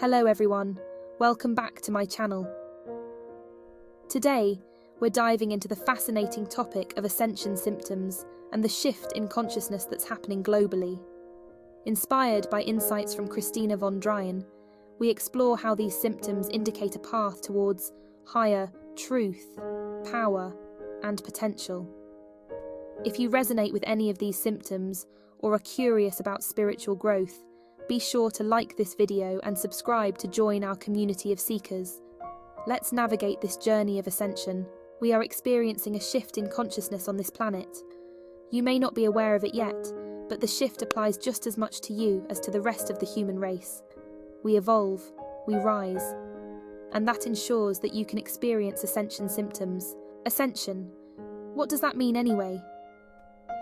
Hello everyone, welcome back to my channel. Today, we're diving into the fascinating topic of Ascension Symptoms and the shift in consciousness that's happening globally. Inspired by insights from Christina von Dreien, we explore how these symptoms indicate a path towards higher truth, power, and potential. If you resonate with any of these symptoms or are curious about spiritual growth, be sure to like this video and subscribe to join our community of seekers. Let's navigate this journey of ascension. We are experiencing a shift in consciousness on this planet. You may not be aware of it yet, but the shift applies just as much to you as to the rest of the human race. We evolve, we rise, and that ensures that you can experience ascension symptoms. Ascension. What does that mean anyway?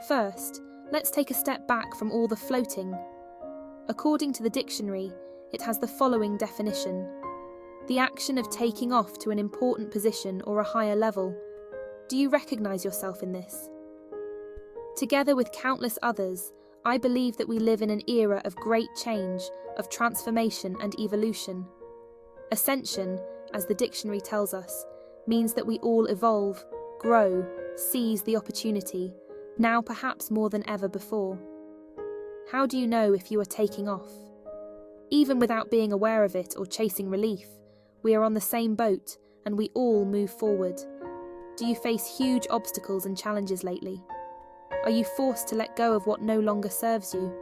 First, let's take a step back from all the floating. According to the dictionary, it has the following definition: the action of taking off to an important position or a higher level. Do you recognize yourself in this? Together with countless others, I believe that we live in an era of great change, of transformation and evolution. Ascension, as the dictionary tells us, means that we all evolve, grow, seize the opportunity, now perhaps more than ever before. How do you know if you are taking off? Even without being aware of it or chasing relief, we are on the same boat and we all move forward. Do you face huge obstacles and challenges lately? Are you forced to let go of what no longer serves you?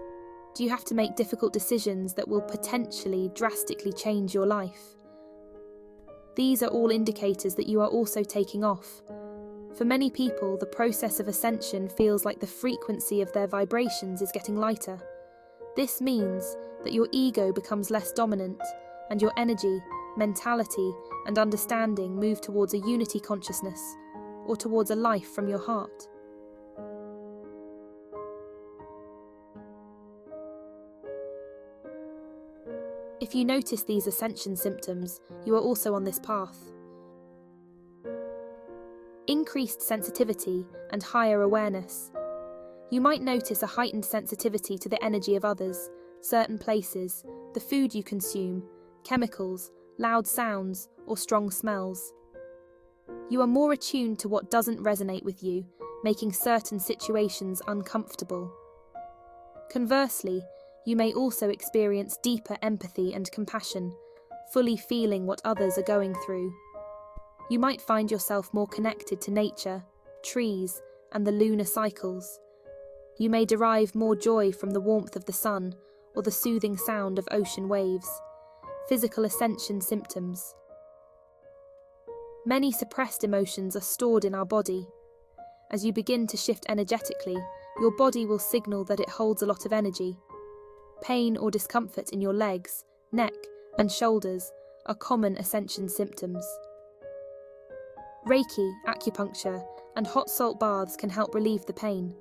Do you have to make difficult decisions that will potentially drastically change your life? These are all indicators that you are also taking off. For many people, the process of ascension feels like the frequency of their vibrations is getting lighter. This means that your ego becomes less dominant, and your energy, mentality, and understanding move towards a unity consciousness, or towards a life from your heart. If you notice these ascension symptoms, you are also on this path. Increased sensitivity and higher awareness. You might notice a heightened sensitivity to the energy of others, certain places, the food you consume, chemicals, loud sounds, or strong smells. You are more attuned to what doesn't resonate with you, making certain situations uncomfortable. Conversely, you may also experience deeper empathy and compassion, fully feeling what others are going through. You might find yourself more connected to nature, trees, and the lunar cycles. You may derive more joy from the warmth of the sun or the soothing sound of ocean waves. Physical ascension symptoms. Many suppressed emotions are stored in our body. As you begin to shift energetically, your body will signal that it holds a lot of energy. Pain or discomfort in your legs, neck, and shoulders are common ascension symptoms. Reiki, acupuncture, and hot salt baths can help relieve the pain.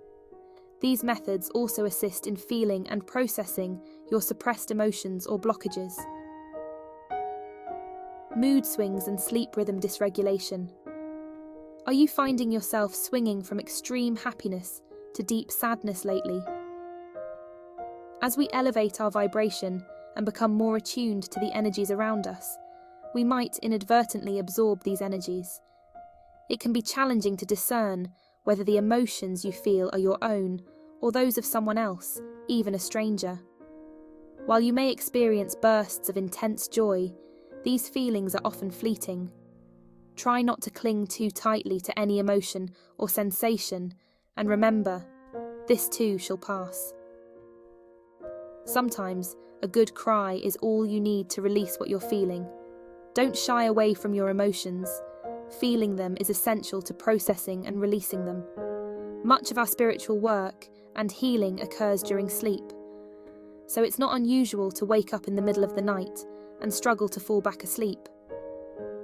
These methods also assist in feeling and processing your suppressed emotions or blockages. Mood swings and sleep rhythm dysregulation. Are you finding yourself swinging from extreme happiness to deep sadness lately? As we elevate our vibration and become more attuned to the energies around us, we might inadvertently absorb these energies. It can be challenging to discern whether the emotions you feel are your own or those of someone else, even a stranger. While you may experience bursts of intense joy, these feelings are often fleeting. Try not to cling too tightly to any emotion or sensation, and remember, this too shall pass. Sometimes, a good cry is all you need to release what you're feeling. Don't shy away from your emotions. Feeling them is essential to processing and releasing them. Much of our spiritual work and healing occurs during sleep, so it's not unusual to wake up in the middle of the night and struggle to fall back asleep.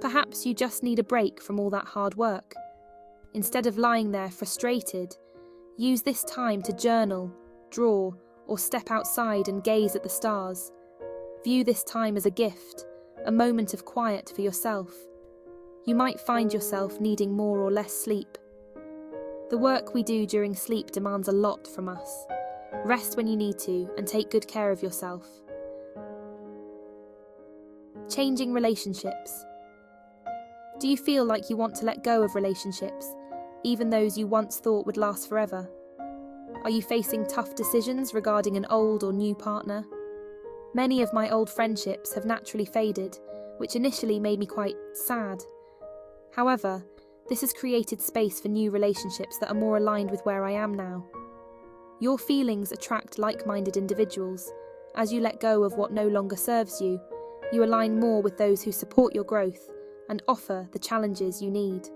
Perhaps you just need a break from all that hard work. Instead of lying there frustrated, use this time to journal, draw, or step outside and gaze at the stars. View this time as a gift, a moment of quiet for yourself. You might find yourself needing more or less sleep. The work we do during sleep demands a lot from us. Rest when you need to and take good care of yourself. Changing relationships. Do you feel like you want to let go of relationships, even those you once thought would last forever? Are you facing tough decisions regarding an old or new partner? Many of my old friendships have naturally faded, which initially made me quite sad. However, this has created space for new relationships that are more aligned with where I am now. Your feelings attract like-minded individuals. As you let go of what no longer serves you, you align more with those who support your growth and offer the challenges you need.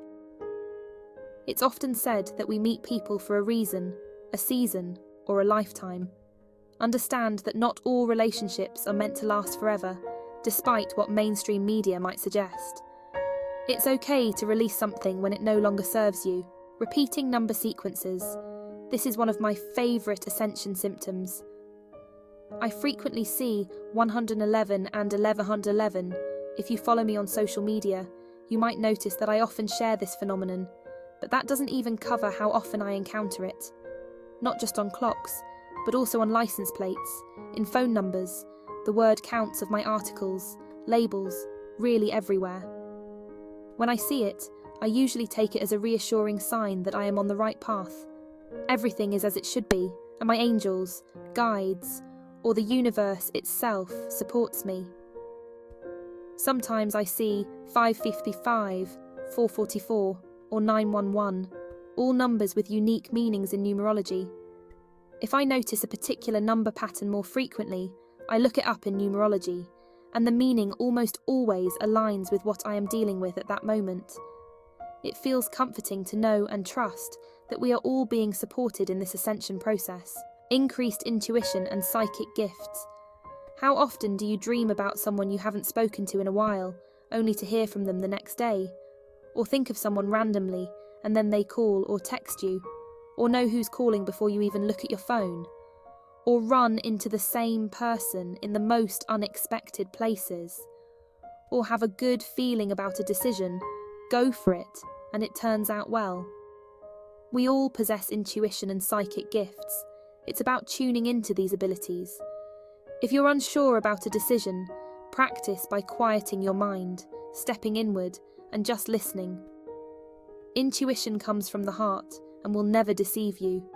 It's often said that we meet people for a reason, a season, or a lifetime. Understand that not all relationships are meant to last forever, despite what mainstream media might suggest. It's okay to release something when it no longer serves you. Repeating number sequences. This is one of my favourite Ascension symptoms. I frequently see 111 and 1111. If you follow me on social media, you might notice that I often share this phenomenon, but that doesn't even cover how often I encounter it. Not just on clocks, but also on license plates, in phone numbers, the word counts of my articles, labels, really everywhere. When I see it, I usually take it as a reassuring sign that I am on the right path. Everything is as it should be, and my angels, guides, or the universe itself supports me. Sometimes I see 555, 444, or 911, all numbers with unique meanings in numerology. If I notice a particular number pattern more frequently, I look it up in numerology, and the meaning almost always aligns with what I am dealing with at that moment. It feels comforting to know and trust that we are all being supported in this ascension process. Increased intuition and psychic gifts. How often do you dream about someone you haven't spoken to in a while, only to hear from them the next day? Or think of someone randomly, and then they call or text you? Or know who's calling before you even look at your phone? Or run into the same person in the most unexpected places? Or have a good feeling about a decision, go for it, and it turns out well? We all possess intuition and psychic gifts. It's about tuning into these abilities. If you're unsure about a decision, practice by quieting your mind, stepping inward, and just listening. Intuition comes from the heart and will never deceive you.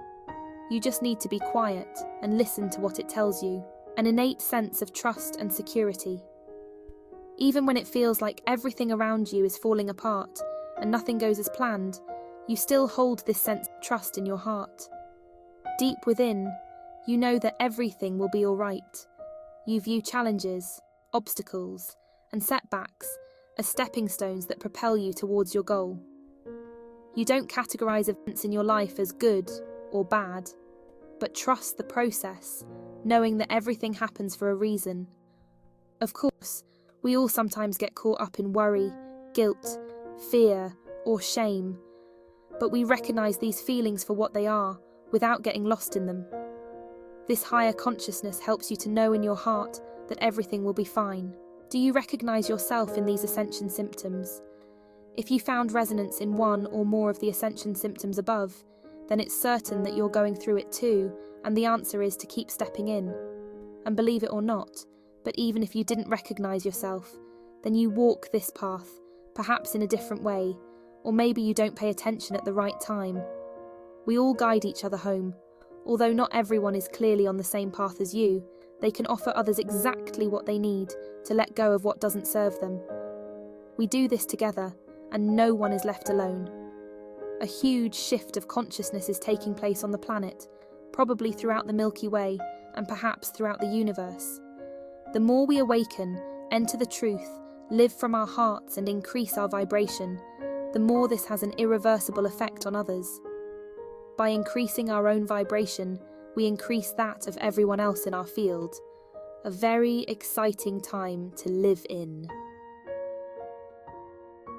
You just need to be quiet and listen to what it tells you, an innate sense of trust and security. Even when it feels like everything around you is falling apart and nothing goes as planned, you still hold this sense of trust in your heart. Deep within, you know that everything will be all right. You view challenges, obstacles, and setbacks as stepping stones that propel you towards your goal. You don't categorize events in your life as good or bad, but trust the process, knowing that everything happens for a reason. Of course, we all sometimes get caught up in worry, guilt, fear, or shame, but we recognize these feelings for what they are without getting lost in them. This higher consciousness helps you to know in your heart that everything will be fine. Do you recognize yourself in these ascension symptoms? If you found resonance in one or more of the ascension symptoms above, then it's certain that you're going through it too, and the answer is to keep stepping in. And believe it or not, but even if you didn't recognize yourself, then you walk this path, perhaps in a different way, or maybe you don't pay attention at the right time. We all guide each other home. Although not everyone is clearly on the same path as you, they can offer others exactly what they need to let go of what doesn't serve them. We do this together, and no one is left alone. A huge shift of consciousness is taking place on the planet, probably throughout the Milky Way, and perhaps throughout the universe. The more we awaken, enter the truth, live from our hearts and increase our vibration, the more this has an irreversible effect on others. By increasing our own vibration, we increase that of everyone else in our field. A very exciting time to live in.